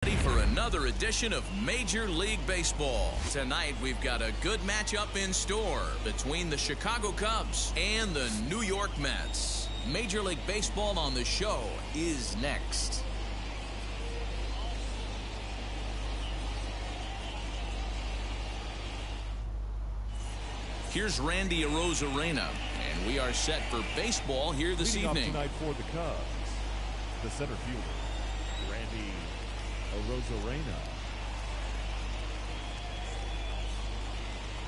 Ready for another edition of Major League Baseball. Tonight we've got a good matchup in store between the Chicago Cubs and the New York Mets. Major League Baseball on the Show is next. Here's Randy Arozarena, and we are set for baseball here this evening. Tonight for the Cubs, the center fielder, Randy Arozarena.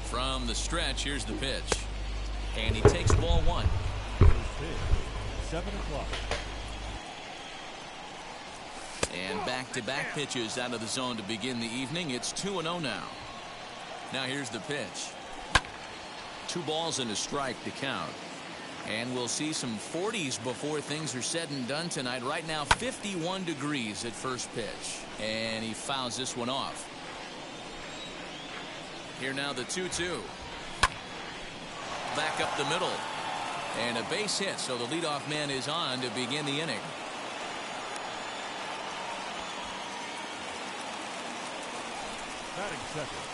From the stretch, here's the pitch. And he takes ball one. First pitch, 7 o'clock. And back-to-back pitches out of the zone to begin the evening. It's 2-0 now. Now here's the pitch. 2 balls and a strike to count. And we'll see some 40s before things are said and done tonight. Right now, 51 degrees at first pitch. And he fouls this one off. Here now the 2-2. Back up the middle. And a base hit, so the leadoff man is on to begin the inning. Batting second,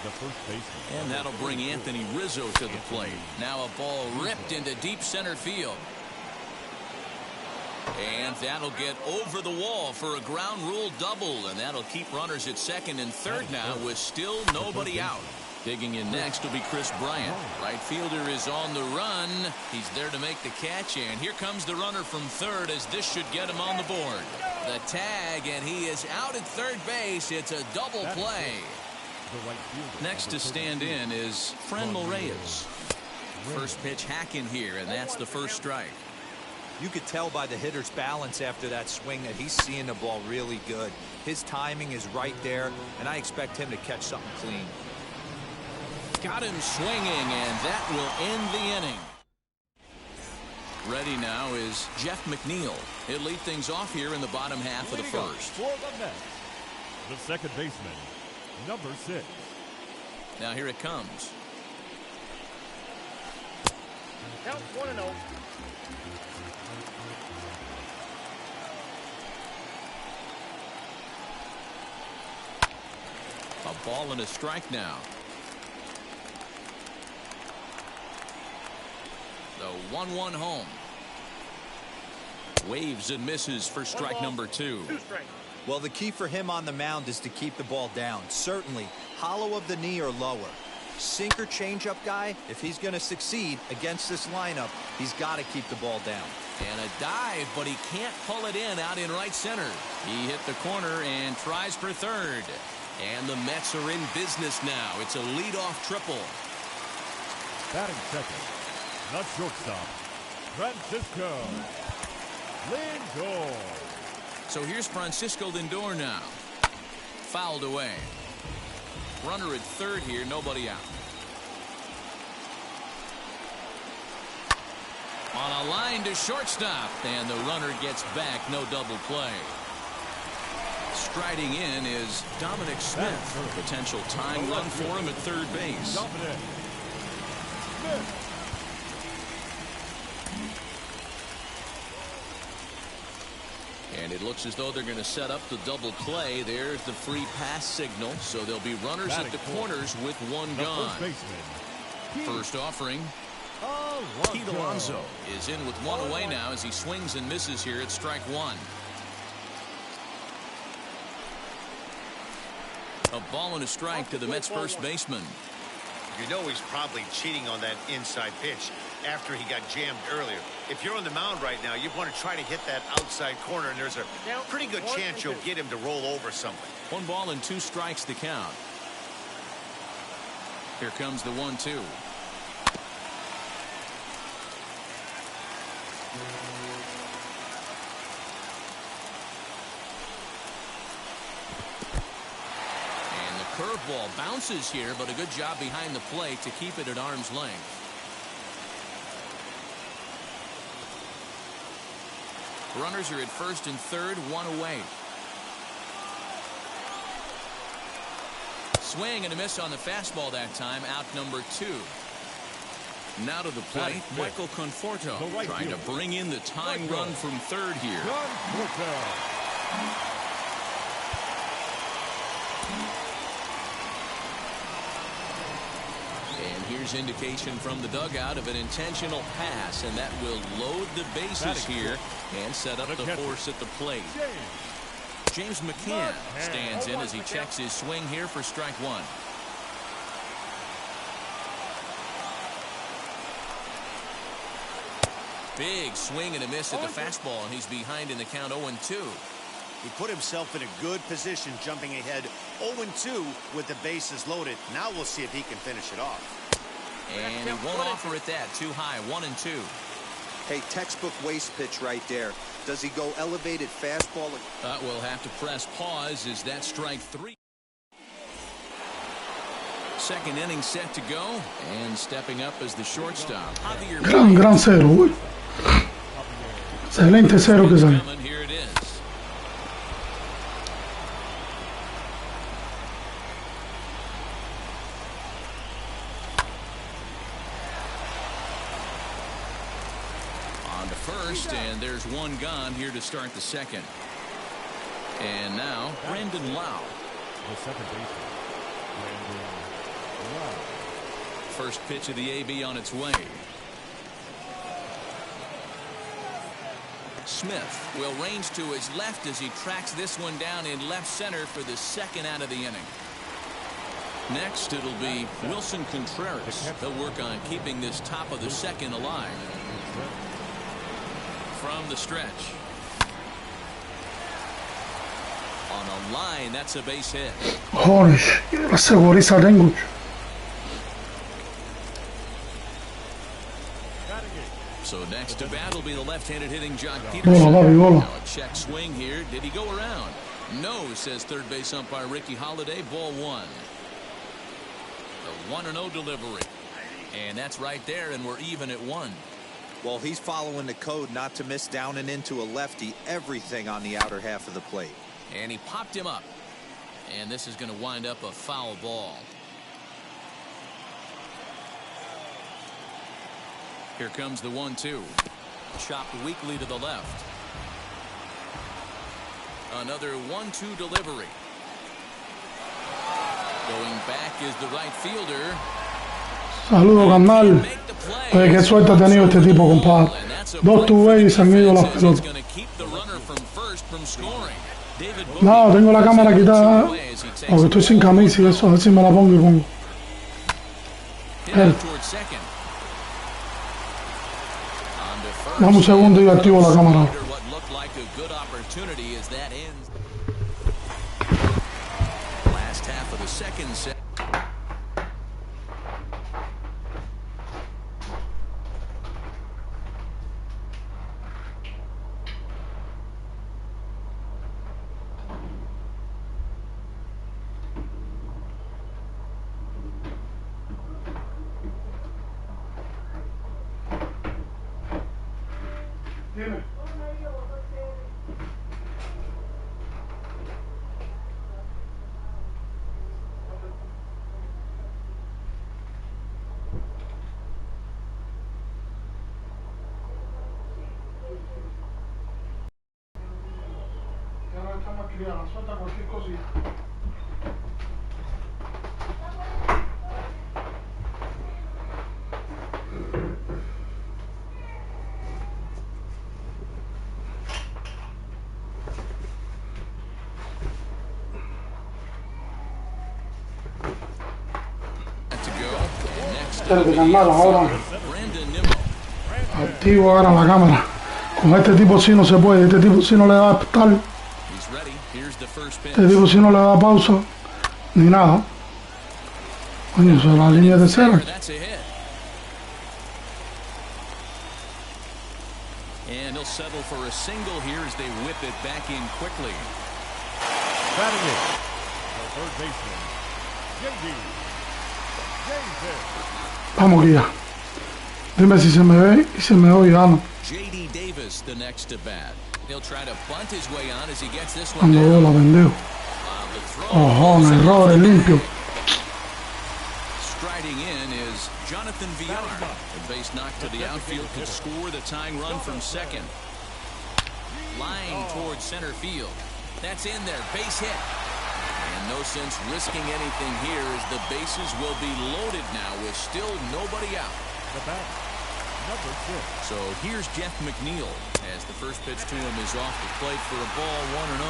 the first baseman. And that'll bring Anthony Rizzo to the plate. Now a ball ripped into deep center field. And that'll get over the wall for a ground rule double. And that'll keep runners at second and third now with still nobody out. Digging in next will be Chris Bryant. Right fielder is on the run. He's there to make the catch. And here comes the runner from third, as this should get him on the board. The tag, and he is out at third base. It's a double play. Next to stand in is Franmil Reyes. First pitch hack in here, and that's the first strike. You could tell by the hitter's balance after that swing that he's seeing the ball really good. His timing is right there, and I expect him to catch something clean. Got him swinging, and that will end the inning. Ready now is Jeff McNeil. He'll lead things off here in the bottom half of the first. For the Mets, the second baseman, number 6. Now here it comes. Count 1-0. A ball and a strike now. The 1-1 home. Waves and misses for strike number 2. Well, the key for him on the mound is to keep the ball down. Certainly, hollow of the knee or lower. Sinker changeup guy, if he's going to succeed against this lineup, he's got to keep the ball down. And a dive, but he can't pull it in out in right center. He hit the corner and tries for third. And the Mets are in business now. It's a leadoff triple. Batting second, the shortstop, Francisco Lindor. So here's Francisco Lindor now. Fouled away. Runner at third here, nobody out. On a line to shortstop, and the runner gets back, no double play. Striding in is Dominic Smith. Potential tying run for him at third base. Dominic Smith. And it looks as though they're going to set up the double play. There's the free pass signal. So there'll be runners at the corners with one gone. First offering. Pete Alonso is in with one away now as he swings and misses here at strike 1. A ball and a strike to the Mets first baseman. You know he's probably cheating on that inside pitch after he got jammed earlier. If you're on the mound right now, you want to try to hit that outside corner, and there's a pretty good chance you'll get him to roll over something. 1 ball and 2 strikes to count. Here comes the 1-2. Curveball bounces here, but a good job behind the plate to keep it at arm's length. Runners are at first and third, 1 away. Swing and a miss on the fastball that time, out number 2. Now to the plate, Michael Conforto trying to bring in the tying run from third here. And here's indication from the dugout of an intentional pass, and that will load the bases here and set up the force at the plate. James McCann stands in as he checks his swing here for strike one. Big swing and a miss at the fastball, and he's behind in the count 0-2. He put himself in a good position, jumping ahead 0-2 with the bases loaded. Now we'll see if he can finish it off. And he won't offer it that. Too high, 1-2. Hey, textbook waste pitch right there. Does he go elevated fastball? We'll have to press pause. Is that strike three? Second inning set to go, and stepping up as the shortstop. Gran cero, uy. Excelente cero que sale. Here it is. On to first, and there's one gone here to start the second. And now, Brandon Lau. The second baseman, Brandon Lau. First pitch of the AB on its way. Smith will range to his left as he tracks this one down in left center for the second out of the inning. Next, it'll be Wilson Contreras. They'll work on keeping this top of the second alive. From the stretch. On a line, that's a base hit. Joder, la seguriza tengo. So next to bat will be the left-handed hitting Jock Bola, Peterson. papi, bola. Now a check swing here. Did he go around? No, says third base umpire Ricky Holiday. Ball one. The 1-0 delivery. And that's right there, and we're even at one. Well, he's following the code not to miss down and into a lefty. Everything on the outer half of the plate. And he popped him up. And this is going to wind up a foul ball. Here comes the 1-2. Chopped weakly to the left. Another 1-2 delivery. Going back is the right fielder. Saludos, carnal. Oye, qué suerte ha tenido este tipo, compadre. Dos two-way y se han ido las pelotas. No, tengo la cámara quitada porque estoy sin camisa y eso. A ver si me la pongo y pongo. Dame un segundo y activo la cámara. Dime. Ya no estamos criados, suelta cualquier cosita. Ahora activo ahora la cámara. Con este tipo sí no se puede. Este tipo sí no le da estar. Este tipo sí no le da pausa ni nada. Coño, eso es la línea de cera. And he'll settle for a single here as they whip it back in quickly. Batting it, the third baseman, JD. Vamos, guía. Dime si se me ve y se me oye, vamos. JD Davis, the next to bat. He'll try to bunt his way on as he gets this one. Cuando veo la pendejo. Ojo, un error, es limpio. Striding in is Jonathan Villar. The base knock to the outfield could score the tying run from second. Line towards center field. That's in there. Base hit. And no sense risking anything here as the bases will be loaded now with still nobody out. The bat, number 6. So here's Jeff McNeil as the first pitch to him is off the plate for a ball 1-0.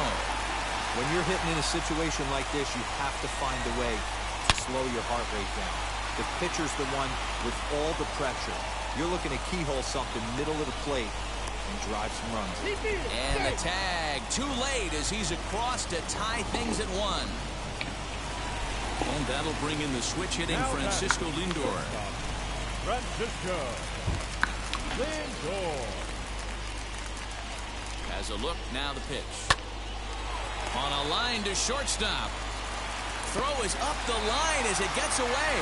When you're hitting in a situation like this, you have to find a way to slow your heart rate down. The pitcher's the one with all the pressure. You're looking to keyhole something middle of the plate and drive some runs. And the tag too late as he's across to tie things at 1. And that'll bring in the switch hitting Francisco Lindor. Francisco Lindor. As a look, now the pitch. On a line to shortstop. Throw is up the line as it gets away.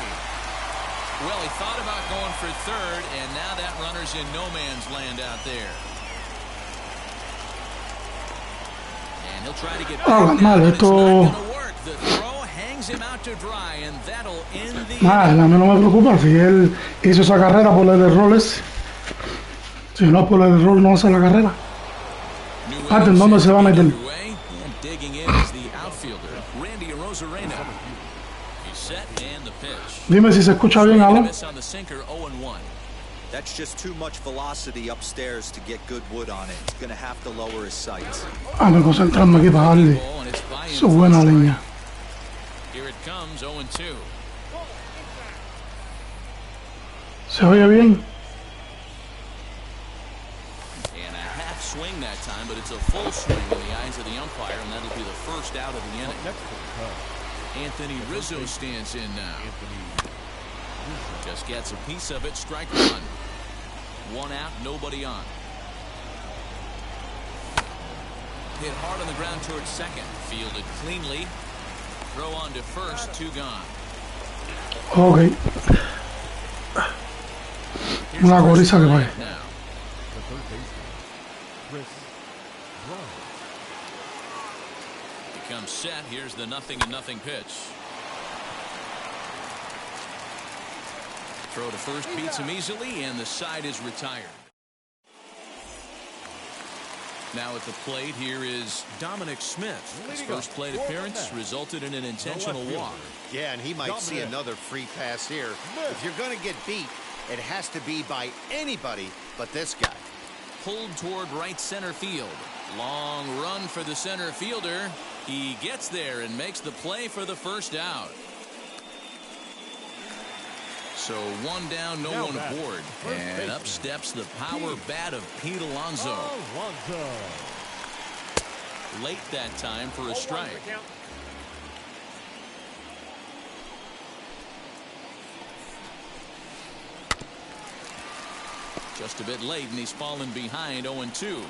Well, he thought about going for third, and now that runner's in no man's land out there. And he'll try to get back now, but it's not going to work. The throw hangs him out to dry, and that'll end the inning. A mí no me preocupa si él hizo esa carrera por el error ese. Si no es por el error, no hace la carrera. ¿En dónde se va a meter? Digging in is the outfielder, Randy Arozarena. He's set and the pitch. Dime si se escucha bien, Alan. On the sinker, 0-1. That's just too much velocity upstairs to get good wood on it. He's going to have to lower his sights. Me concentrarme aquí para darle su buena leña. Here it comes, 0-2. Se oye bien. And a half swing that time, but it's a full swing in the eyes of the umpire, and that'll be the first out of the inning. Anthony Rizzo stands in now. Just gets a piece of it, strike 1. 1 out, nobody on. Hit hard on the ground towards second. Fielded cleanly. Throw on to first, 2 gone. Okay. Una goriza que vaya. Becomes set. Here's the 0-0 pitch. Throw to first beats him easily, and the side is retired. Now at the plate, here is Dominic Smith. His first plate appearance resulted in an intentional walk. Yeah, and he might see another free pass here. If you're going to get beat, it has to be by anybody but this guy. Pulled toward right center field. Long run for the center fielder. He gets there and makes the play for the first out. So 1 down, no one aboard. And up steps the power bat of Pete Alonso. Late that time for a strike. Just a bit late, and he's fallen behind 0-2.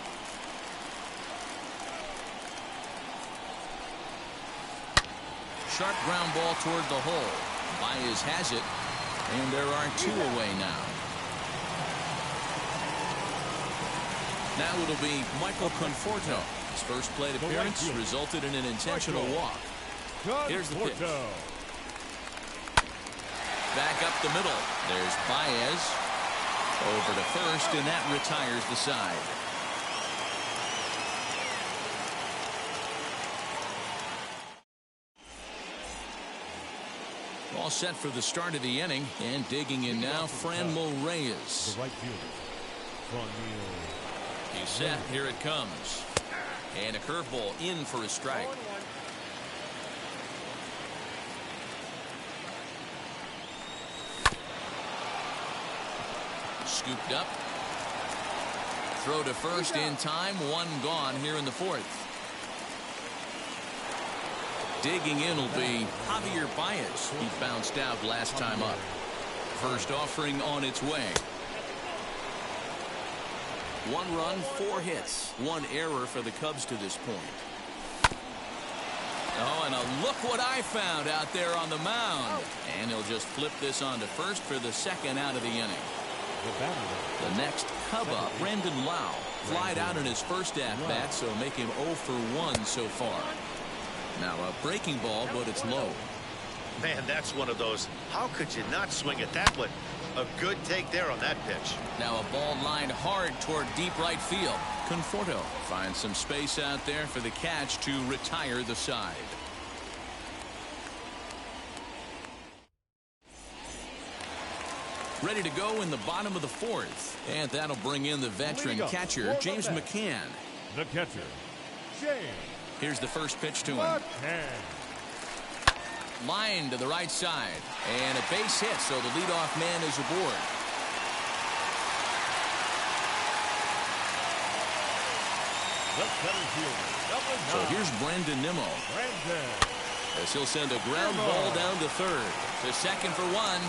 Sharp ground ball toward the hole. Baez has it. And there are 2 away now. Now it'll be Michael Conforto. His first plate appearance resulted in an intentional walk. Here's the pitch. Back up the middle. There's Baez. Over to first, and that retires the side. All set for the start of the inning, and digging in now, Franmil Reyes. He's set. Here it comes. And a curveball in for a strike. Scooped up. Throw to first in time. 1 gone here in the 4th. Digging in will be Javier Baez. He bounced out last time up. First offering on its way. 1 run, 4 hits. 1 error for the Cubs to this point. Oh, and a look what I found out there on the mound. And he'll just flip this on to first for the 2nd out of the inning. The next Cub up, Brandon Lau, flied out in his first at-bat, so make him 0 for 1 so far. Now a breaking ball, but it's low. Man, that's one of those. How could you not swing at that one? A good take there on that pitch. Now a ball lined hard toward deep right field. Conforto finds some space out there for the catch to retire the side. Ready to go in the bottom of the fourth. And that'll bring in the veteran catcher, James McCann. The catcher, James. Here's the first pitch to him. Line to the right side. And a base hit, so the leadoff man is aboard. So here's Brendan Nimmo. As he'll send a ground ball down to third. To second for one.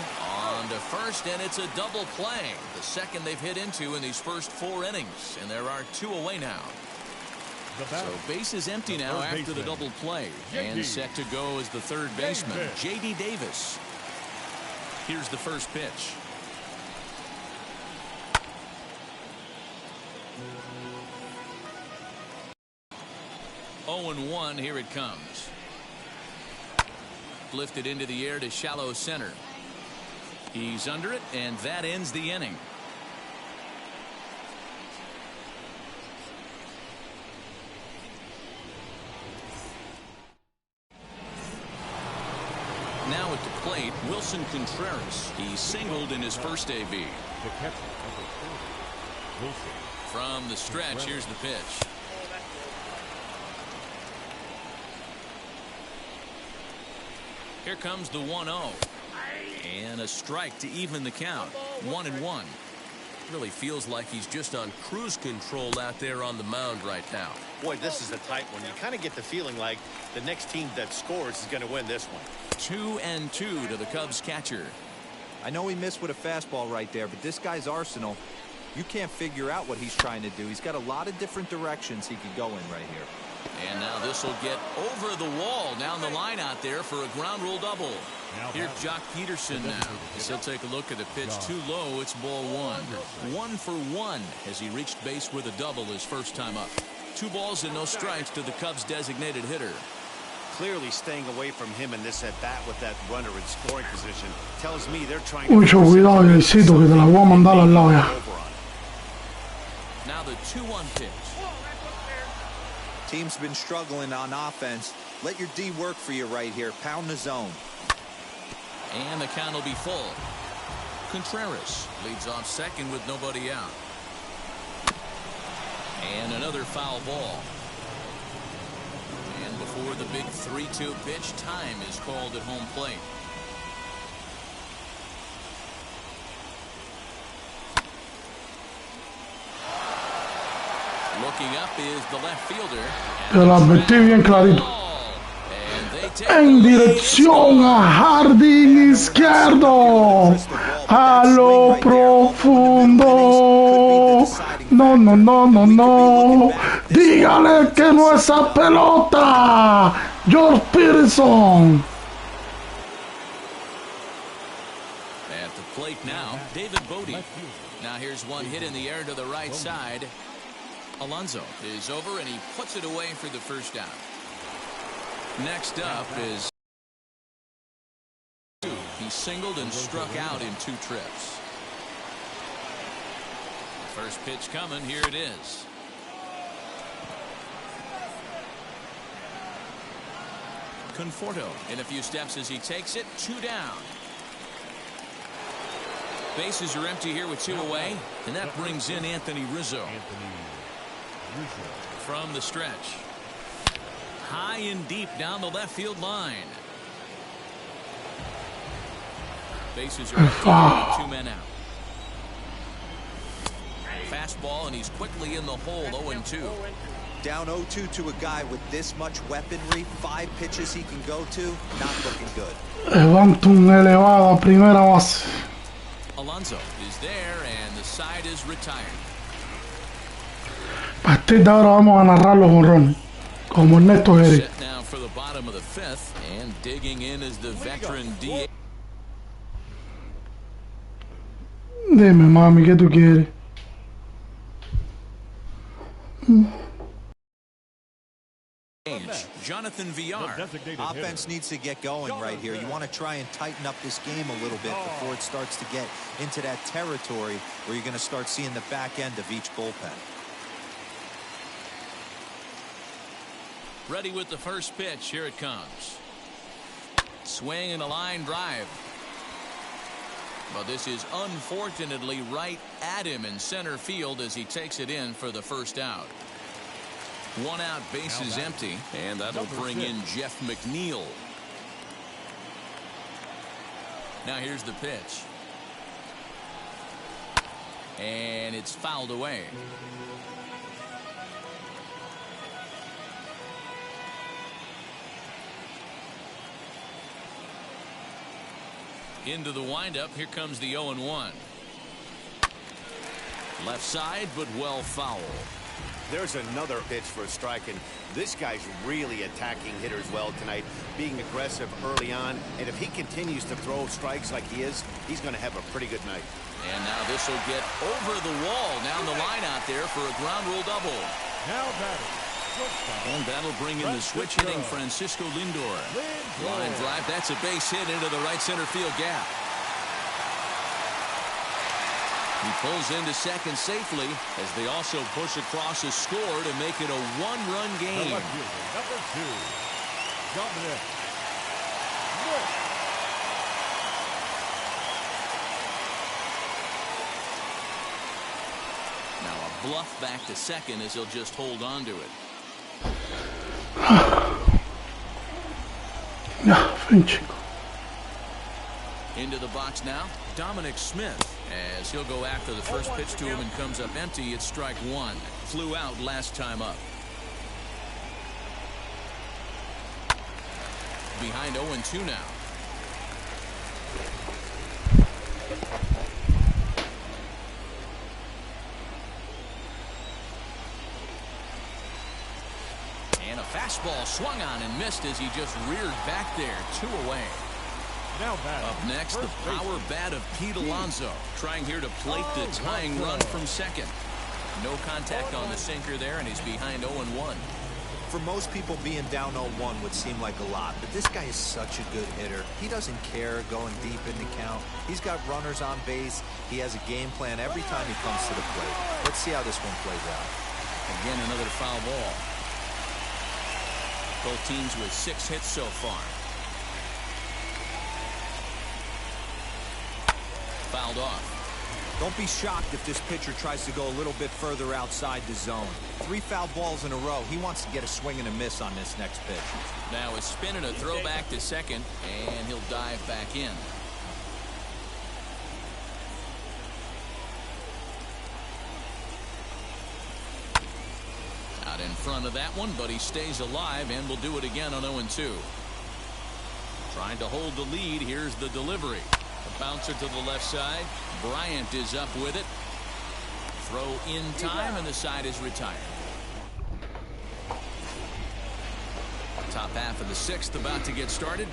On to first, and it's a double play. The second they've hit into in these first 4 innings. And there are 2 away now. So base is empty now after the double play. And set to go as the third baseman, J.D. Davis. Here's the first pitch. Oh, and 1, here it comes. Lifted into the air to shallow center. He's under it, and that ends the inning. Now at the plate, Wilson Contreras. He singled in his first AB. From the stretch, here's the pitch. Here comes the 1-0. And a strike to even the count. 1-1. Really feels like he's just on cruise control out there on the mound right now. Boy, this is a tight one. You kind of get the feeling like the next team that scores is going to win this one. 2-2 to the Cubs catcher. I know he missed with a fastball right there, but this guy's arsenal, you can't figure out what he's trying to do. He's got a lot of different directions he could go in right here. And now this will get over the wall down the line out there for a ground rule double. Here's Jock Peterson now. As he'll take a look at the pitch too low. It's ball 1. 1 for 1 as he reached base with a double his first time up. 2 balls and no strikes to the Cubs designated hitter. Clearly staying away from him in this at bat with that runner in scoring position tells me they're trying to. Mucho cuidado, Luisito, que te la voy a mandar al lado ya. Now the 2-1 pitch. Team's been struggling on offense. Let your D work for you right here. Pound the zone. And the count will be full. Contreras leads off second with nobody out. And another foul ball. And before the big 3-2 pitch, time is called at home plate. Looking up is the left fielder. Te lo advertí bien clarito. En dirección a jardín izquierdo. A lo profundo. No, no, no, no, no. Dígale que no es esa pelota. George Peterson. At the plate now, David Bodie. Now here's one hit in the air to the right side. Alonso is over, and he puts it away for the first down. Next up is he singled and struck out in 2 trips. First pitch coming. Here it is. Conforto in a few steps as he takes it. 2 down. Bases are empty here with 2 away, and that brings in Anthony Rizzo. From the stretch. High and deep down the left field line. Bases are empty with 2 men out. Fastball, and he's quickly in the hole. 0-2. Down 0-2 to a guy with this much weaponry, 5 pitches he can go to, not looking good. Levanta un elevado a primera base. Alonso is there, and the side is retired. A partir de ahora vamos a narrar los jonrones, como Ernesto Jerez. Set now for the bottom of the 5th, and digging in is the veteran DH. Dime, mami, ¿qué tú quieres? Jonathan Villar. Offense needs to get going right here. You want to try and tighten up this game a little bit before it starts to get into that territory where you're going to start seeing the back end of each bullpen. Ready with the first pitch. Here it comes. Swing and a line drive. But this is unfortunately right at him in center field as he takes it in for the first out. One out, bases empty, and that'll bring in Jeff McNeil. Now here's the pitch. And it's fouled away. Into the windup. Here comes the 0-1. Left side, but well foul. There's another pitch for a strike, and this guy's really attacking hitters well tonight, being aggressive early on. And if he continues to throw strikes like he is, he's going to have a pretty good night. And now this will get over the wall down the line out there for a ground rule double. Now batting. And that'll bring in the switch hitting Francisco Lindor. Line drive. That's a base hit into the right center field gap. He pulls into second safely as they also push across a score to make it a one-run game. Number 2, Dominic. Now a bluff back to second as he'll just hold on to it. Into the box now, Dominic Smith, as he'll go after the first pitch to him and comes up empty. It's strike one. Flew out last time up. Behind 0-2 now. And a fastball swung on and missed as he just reared back there. 2 away. Now up next, the power bat of Pete Alonso, trying here to plate the tying run from second. No contact on the sinker there, and he's behind 0-1. For most people, being down 0-1 would seem like a lot, but this guy is such a good hitter. He doesn't care going deep in the count. He's got runners on base. He has a game plan every time he comes to the plate. Let's see how this one plays out. Again, another foul ball. Both teams with 6 hits so far. Fouled off. Don't be shocked if this pitcher tries to go a little bit further outside the zone. 3 foul balls in a row. He wants to get a swing and a miss on this next pitch. Now a spin and a throw back to second, and he'll dive back in. Out in front of that one, but he stays alive and will do it again on 0-2. Trying to hold the lead. Here's the delivery. A bouncer to the left side. Bryant is up with it. Throw in time, and the side is retired. Top half of the 6th about to get started.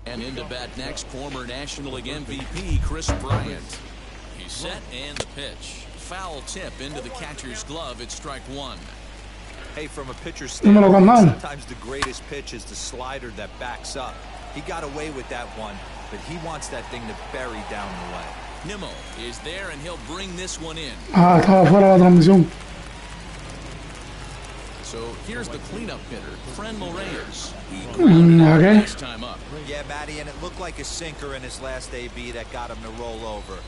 And into bat next, former National League MVP Chris Bryant. He's set, and the pitch. Foul tip into the catcher's glove. It's strike one. Hey, from a pitcher's standpoint, sometimes the greatest pitch is the slider that backs up. He got away with that one, but he wants that thing to bury down the way. Nimmo is there, and he'll bring this one in. Estaba fuera la transmisión. So here's the cleanup hitter, Frenlo Reyes. He grounded out last time up. Yeah, Matty, and it looked like a sinker in his last AB that got him to roll over.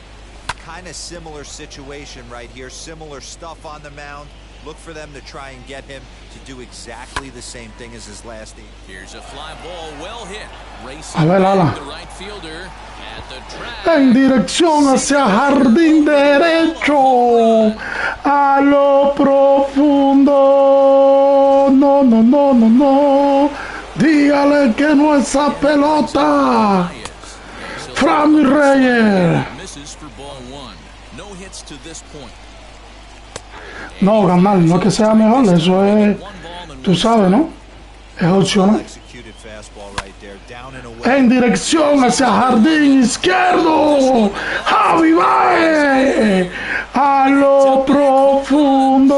Kind of similar situation right here. Similar stuff on the mound. Look for them to try and get him to do exactly the same thing as his last AB. Here's a fly ball, well hit. Racing back the right fielder at the track. En dirección hacia jardín derecho. A lo profundo. No, no, no, no, no. Dígale que no esa pelota. Frammy Reyes. Misses for ball one. No hits to this point. No, carnal, no es que sea mejor, eso es, tú sabes, ¿no? Es opcional. En dirección hacia jardín izquierdo, Javi Baez, a lo profundo,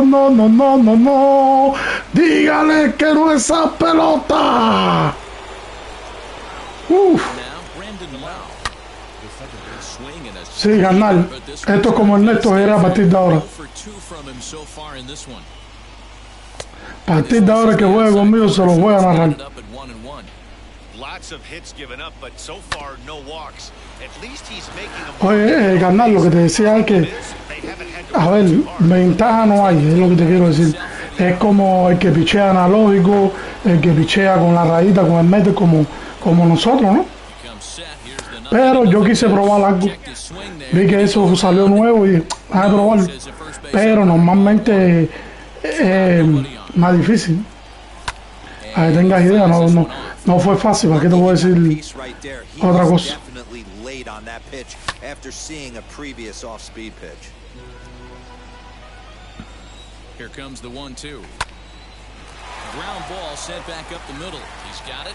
no, no, no, no, no, dígale que no esa pelota. Sí, ganar. Esto como Ernesto era a partir de ahora. A partir de ahora que juegue conmigo se los voy a narrar. Oye, ganar, lo que te decía es que, a ver, ventaja no hay, es lo que te quiero decir. Es como el que pichea analógico, el que pichea con la rayita, con el mete, como nosotros, ¿no? Pero yo quise probar algo. Vi que eso salió nuevo y dije, a probarlo. Pero normalmente es más difícil. A que tengas idea, no fue fácil. ¿Para qué te voy a decir otra cosa? Here comes the 1-2. Ground ball sent back up the middle. He's got it.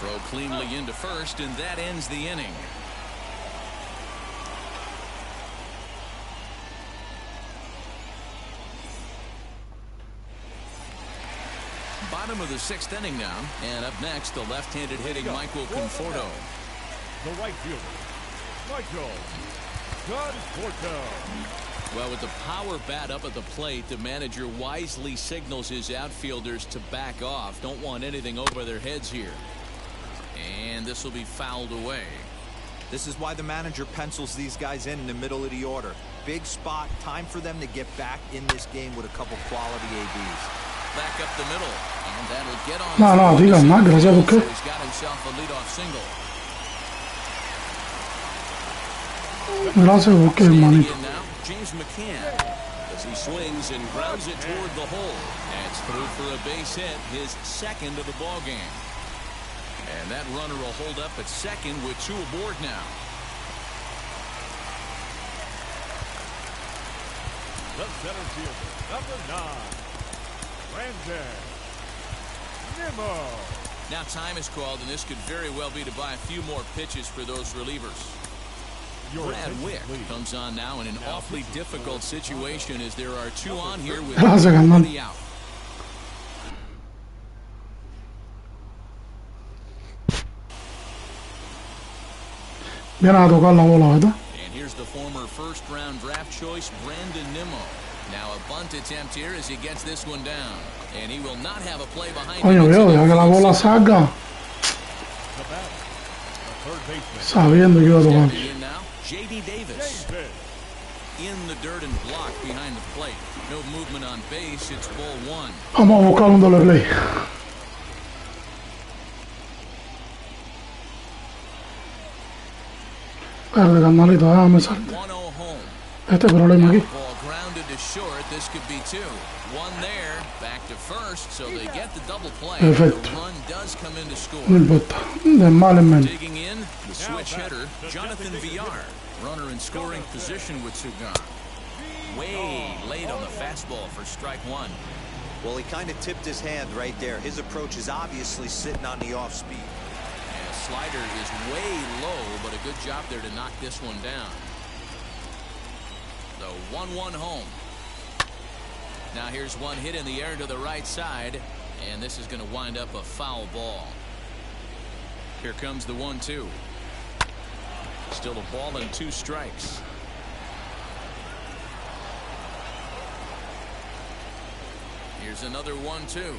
Throw cleanly into first, and that ends the inning. Bottom of the 6th inning now, and up next, the left-handed hitting Michael Conforto. The right fielder, Michael Conforto. Well, with the power bat up at the plate, the manager wisely signals his outfielders to back off. Don't want anything over their heads here. And this will be fouled away. This is why the manager pencils these guys in the middle of the order. Big spot, time for them to get back in this game with a couple quality ABs. Back up the middle, and that'll get on. No, diga más, gracias por qué. He's got himself a leadoff single. Gracias por qué, manito. James McCann, as he swings and grounds it toward the hole. That's through for a base hit, his second of the ball game. And that runner will hold up at second with 2 aboard now. The center fielder, number 9, Brandon Nimmo. Now time is called, and this could very well be to buy a few more pitches for those relievers. Brad Wick comes on now in an awfully difficult situation as there are 2 on here with nobody out. Viene a tocar la bola, ¿verdad? And here's the former first-round draft choice, Brandon Nimmo. Now a bunt attempt here as he gets this one down. And he will not have a play behind him. Coño, veo, deja que la bola salga. Sabiendo que iba a tocar. J.D. Davis in the dirt and blocked behind the plate. No movement on base. It's ball 1. Vamos a buscar un doble play. Espérate, carnalito, déjame salir. Este problema aquí. Ball grounded to short. This could be 2. 1 there. Back to first. So they get the double play. Perfecto. The run does come in to score. No importa. De mal en menos. Digging in, the switch hitter, Jonathan Villar. Runner in scoring position with 2 gone. Way late on the fastball for strike 1. Well, he kind of tipped his hand right there. His approach is obviously sitting on the off speed. And a slider is way low, but a good job there to knock this one down. The 1-1 home. Now here's one hit in the air to the right side, and this is going to wind up a foul ball. Here comes the 1-2. Still a ball and 2 strikes. Here's another 1-2.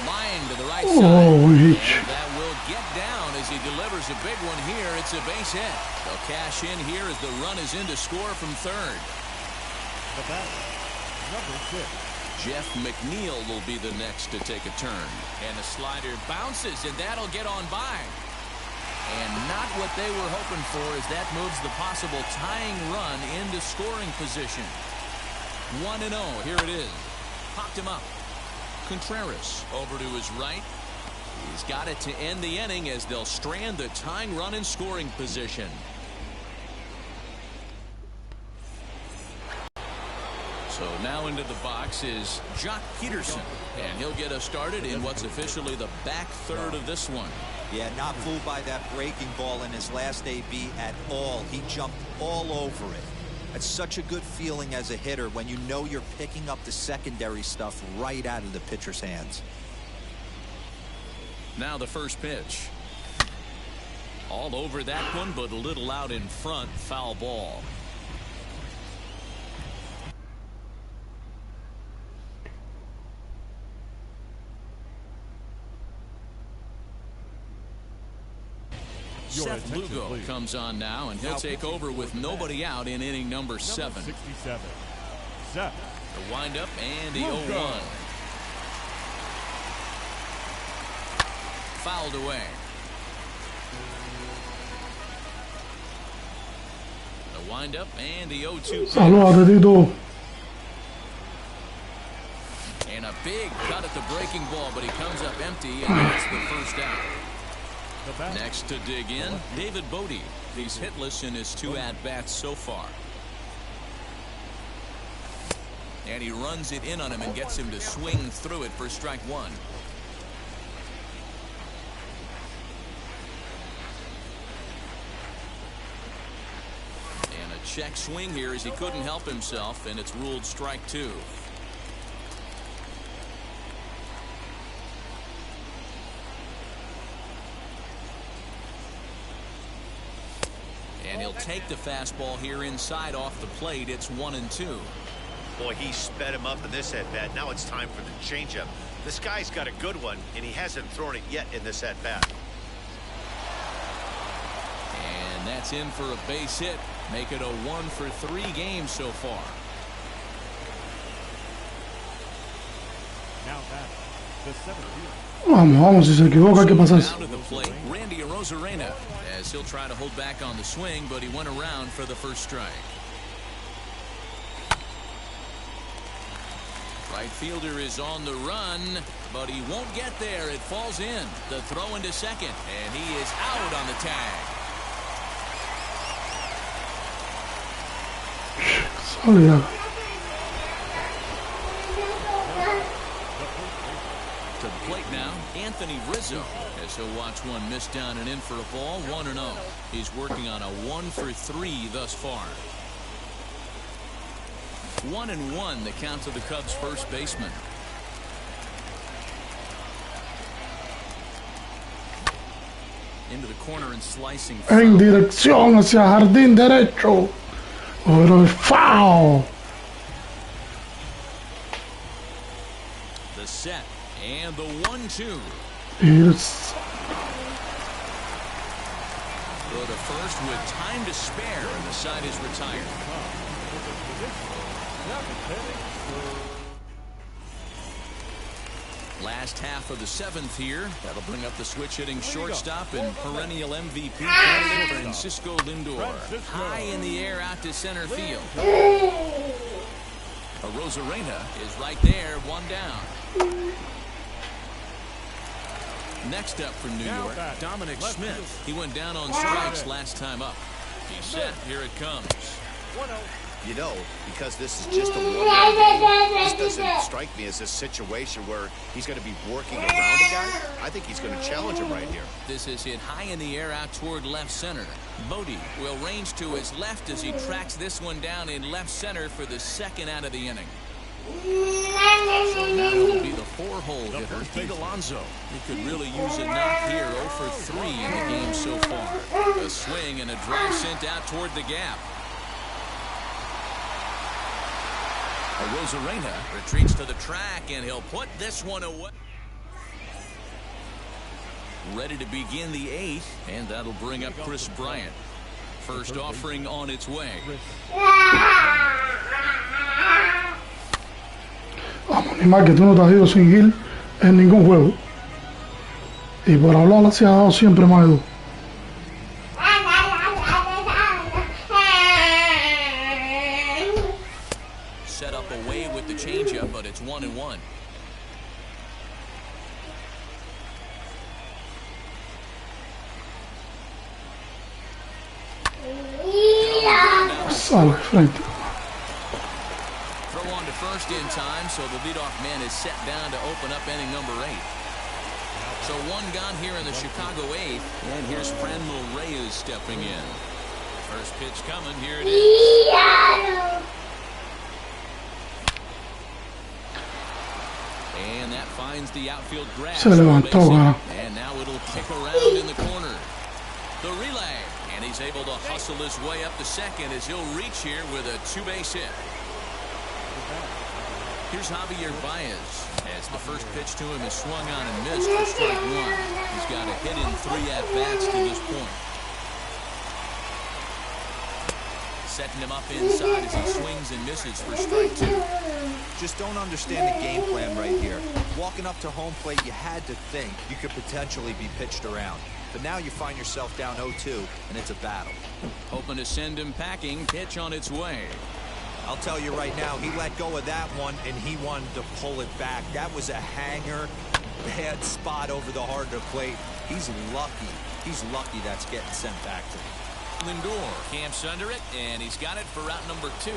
Line to the right side. And that will get down as he delivers a big one here. It's a base hit. They'll cash in here as the run is in to score from third. The batter, number 6. Jeff McNeil will be the next to take a turn. And the slider bounces, and that'll get on by. And not what they were hoping for as that moves the possible tying run into scoring position. 1-0. Here it is. Popped him up. Contreras over to his right. He's got it to end the inning as they'll strand the tying run in scoring position. So now into the box is Jock Peterson, and he'll get us started in what's officially the back third of this one. Yeah, not fooled by that breaking ball in his last AB at all. He jumped all over it. It's such a good feeling as a hitter when you know you're picking up the secondary stuff right out of the pitcher's hands. Now the first pitch. All over that one, but a little out in front. Foul ball. Seth Lugo comes on now, and he'll take over with nobody out in inning number 7. 67. Seth. The windup and the 0-1. Fouled away. The windup and the 0-2. Saludos, Tito. And a big cut at the breaking ball, but he comes up empty, and that's the first out. Next to dig in, David Bodie. He's hitless in his 2 at-bats so far. And he runs it in on him and gets him to swing through it for strike 1. And a check swing here as he couldn't help himself, and it's ruled strike 2. And he'll take the fastball here inside off the plate. It's 1-2. Boy, he sped him up in this at-bat. Now it's time for the changeup. This guy's got a good one, and he hasn't thrown it yet in this at-bat. And that's in for a base hit. Make it a 1-for-3 game so far. Now back. The 7th. Vamos, si se equivoca, ¿qué pasa? Down to the plate, Randy Arozarena, as he'll try to hold back on the swing, but he went around for the first strike. Right fielder is on the run, but he won't get there. It falls in. The throw into second, and he is out on the tag. Sorry. To the plate now, Anthony Rizzo, as he'll watch one miss down and in for a ball. 1-0. He's working on a 1-for-3 thus far. 1-1 the count to the Cubs' first baseman. Into the corner and slicing. En dirección hacia jardín derecho. Pero es foul. The set. And the 1-2. It's Go to first with time to spare, and the side is retired. Last half of the 7th here. That'll bring up the switch-hitting shortstop and perennial MVP candidate Francisco Lindor. High in the air out to center field. Arozarena is right there, 1 down. Next up from New York, Dominic Smith. He went down on strikes last time up. He's set. Here it comes. You know, because this is just a one-run game, this doesn't strike me as a situation where he's going to be working around a guy. I think he's going to challenge him right here. This is hit high in the air out toward left center. Bodie will range to his left as he tracks this one down in left center for the second out of the inning. So now it'll be the 4-hole hitter, Pete Alonso. He could really use a knock here. 0-for-3 in the game so far. A swing and a drive sent out toward the gap. Arozarena retreats to the track, and he'll put this one away. Ready to begin the 8th, and that'll bring up Chris Bryant. First offering on its way. Vamos, ni más que tú no te has ido sin Gil en ningún juego. Y por hablar se ha dado siempre más Edu. Set up away with the changeup, but it's 1-1. Sale frente. Throw on to first in time, so the leadoff man is set down to open up inning number 8. So one gone here in the Chicago 8th, and here's Franmil Reyes stepping in. First pitch coming. Here it is. And that finds the outfield grass. Se levantó, cara. And now it'll kick around in the corner. The relay. And he's able to hustle his way up to second as he'll reach here with a two-base hit. Here's Javier Baez as the first pitch to him is swung on and missed for strike one. He's got a hit in 3 at-bats to this point. Setting him up inside as he swings and misses for strike two. Just don't understand the game plan right here. Walking up to home plate, you had to think you could potentially be pitched around. But now you find yourself down 0-2, and it's a battle. Hoping to send him packing. Pitch on its way. I'll tell you right now, he let go of that one, and he wanted to pull it back. That was a hanger, bad spot over the heart of the plate. He's lucky. He's lucky that's getting sent back to him. Lindor camps under it, and he's got it for route number 2.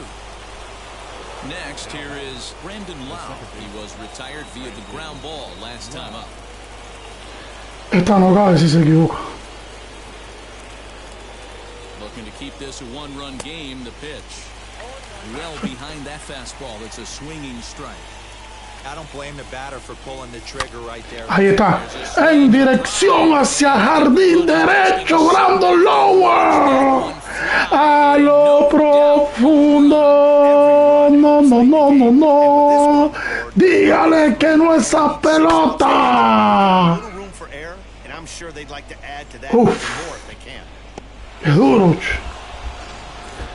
Next, here is Brandon Lau. He was retired via the ground ball last time up. Esta no cabe si se equivoca. Looking to keep this a one-run game. The pitch. Well behind that fastball. It's a swinging strike. I don't blame the batter for pulling the trigger right there. Ahí está. En dirección hacia jardín derecho. Brandon Lower. A lo profundo. No, no, no, no, no. Dígale que no esa pelota. Uf. Qué duro.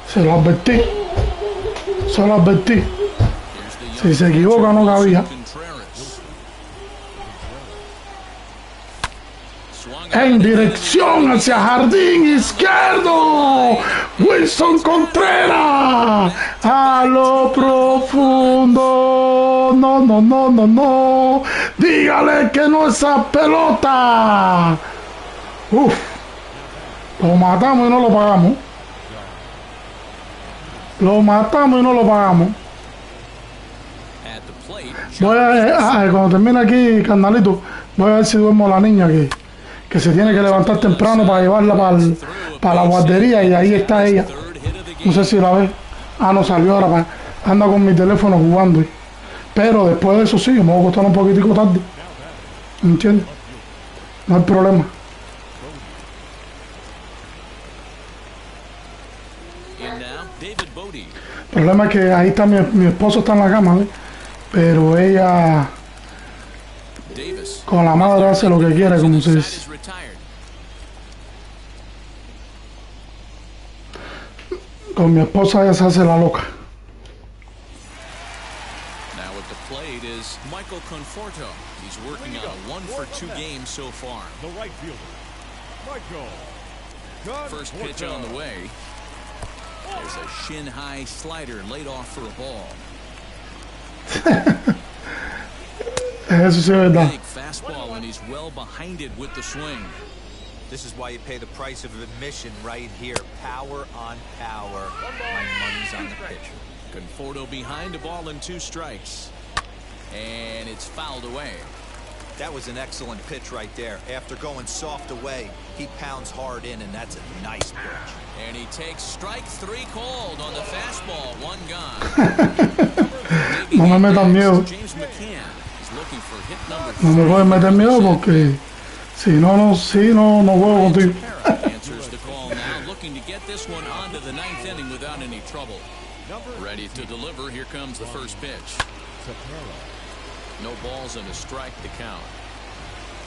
Se lo advertí. Se lo advertí. Si se equivoca no cabía. En dirección hacia jardín izquierdo. Wilson Contreras. A lo profundo. No, no, no, no, no. Dígale que no esa pelota. Uf. Lo matamos y no lo pagamos. Lo matamos y no lo pagamos. Voy a cuando termine aquí, carnalito, voy a ver si duermo la niña que se tiene que levantar temprano para llevarla para la guardería, y ahí está ella. No sé si la ve. Ah, no salió ahora. Anda con mi teléfono jugando. Pero después de eso sí, me voy a acostar un poquitico tarde. ¿Entiendes? No hay problema. El problema es que ahí está mi esposo está en la cama, ¿ves? Pero ella con la madre hace lo que quiere, como se dice. Con mi esposa ella se hace la loca. First pitch on the way. There's a shin-high slider laid off for a ball. Eso sí es verdad. Big fastball, and he's well behind it with the swing. This is why you pay the price of admission right here. Power on power. My money's on the pitcher. Conforto behind, a ball and 2 strikes. And it's fouled away. That was an excellent pitch right there. After going soft away, he pounds hard in, and that's a nice pitch. And he takes strike 3 cold on the fastball. 1 gone. No me metan miedo. No me pueden meter miedo porque si no juego contigo. Answers the call now, looking to get this one onto the 9th inning without any trouble. Ready to deliver. Here comes the first pitch. No balls and a strike to count.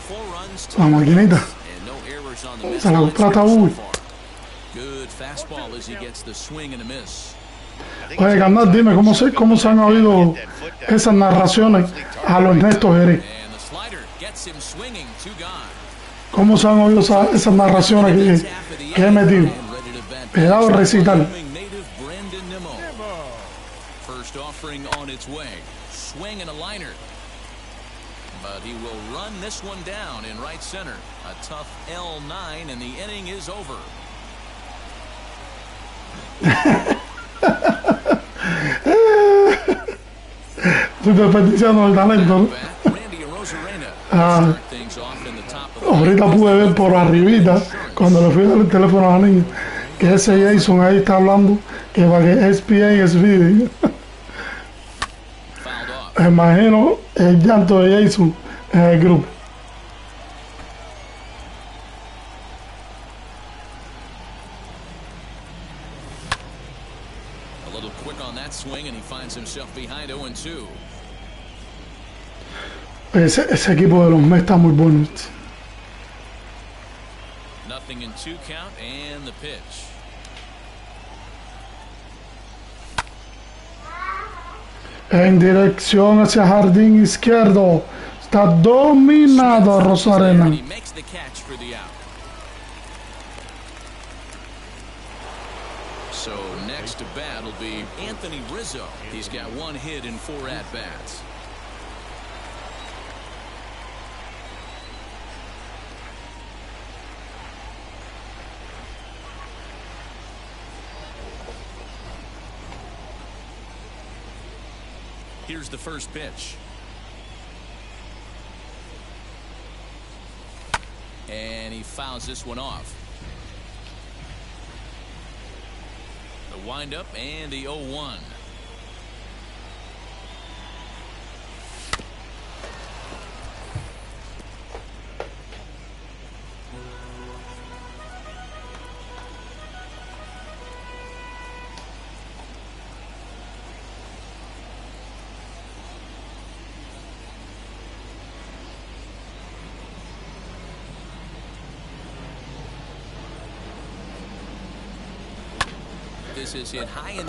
4 runs to La maquinita. and no errors on the Se la trata uy. Good fastball as he gets the swing and a miss. Oye, carnal, dime cómo se han oído esas narraciones a los Ernesto Jerez. ¿Cómo se han oído esas narraciones que he metido? He dado el recital. First offering on its way. Swing and a liner. But he will run this one down in right center. A tough L9, and the inning is over. Estoy desperdiciando el talento, ¿no? Ahorita pude ver por arribita, cuando le fui a dar el teléfono a la niña, que ese Jason ahí está hablando que para que ESPN es video. Imagino el llanto de Jason en el grupo. A little quick on that swing and he finds himself behind 0-2. Ese equipo de los Mets está muy bueno. Nothing in 2 count and the pitch. En dirección hacia jardín izquierdo. Está dominado Rosarena. He makes the catch for the out. So next to bat will be Anthony Rizzo. He's got 1 hit in 4 at-bats. Here's the first pitch. And he fouls this one off. The windup and the 0-1.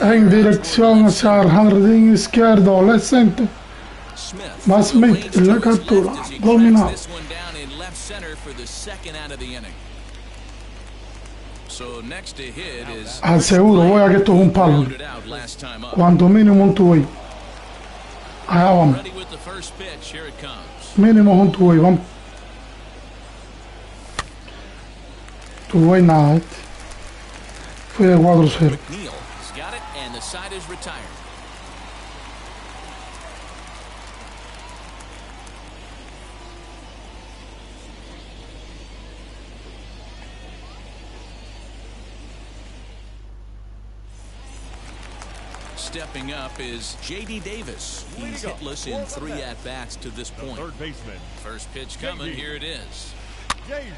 En dirección hacia el jardín izquierdo, left center. Más Smith en la captura, dominado. Al seguro, voy a que esto es un palo. Cuanto mínimo un two-way. Allá vamos. Mínimo un two-way, vamos. Two-way nada. Fue de 4-0. Stepping up is J.D. Davis. He's hitless in 3 at-bats to this point. First pitch coming. Here it is.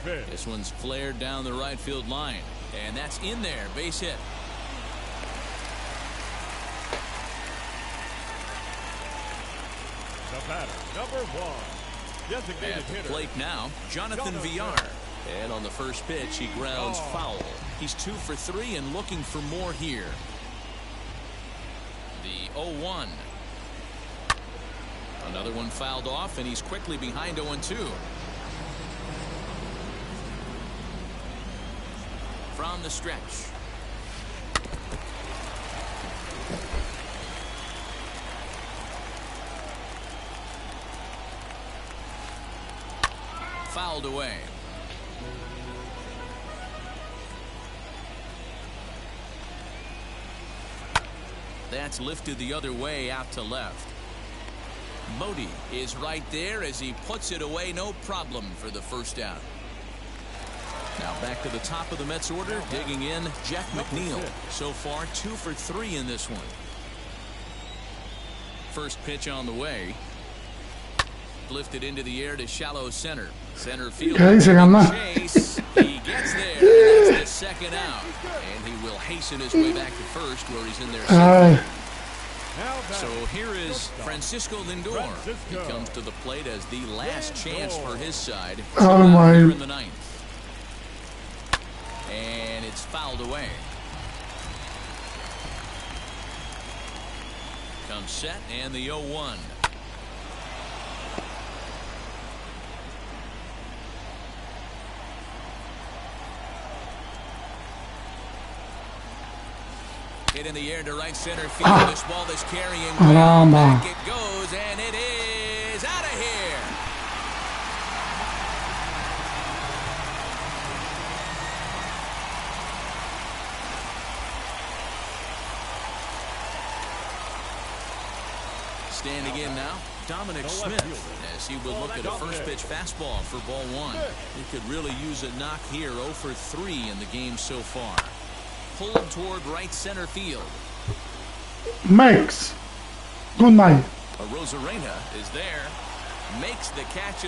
This one's flared down the right field line. And that's in there. Base hit. The batter, number 1. Designated At the hitter. plate now, Jonathan Villar. And on the first pitch, he grounds foul. He's 2 for 3 and looking for more here. The 0-1. Another one fouled off, and he's quickly behind 0-2. From the stretch. Fouled away. That's lifted the other way out to left. Modi is right there as he puts it away, no problem for the first out. Now back to the top of the Mets order, digging in Jeff McNeil. So far 2 for 3 in this one. First pitch on the way. Lifted into the air to shallow center. Center field. Chase. He gets there. That's the second out. And he will hasten his way back to first where he's in there. So here is Francisco Lindor. He comes to the plate as the last chance for his side. Here in the 9th. And it's fouled away. Comes set and the 0-1. Hit in the air to right center field. This ball is carrying. Back it goes, and it is out of here. Standing in now, Dominic Smith, as he will look at a first pitch fastball for ball 1. He could really use a knock here. 0 for 3 in the game so far. pulled toward right center field. Max, good night. Arozarena is there, makes the catch.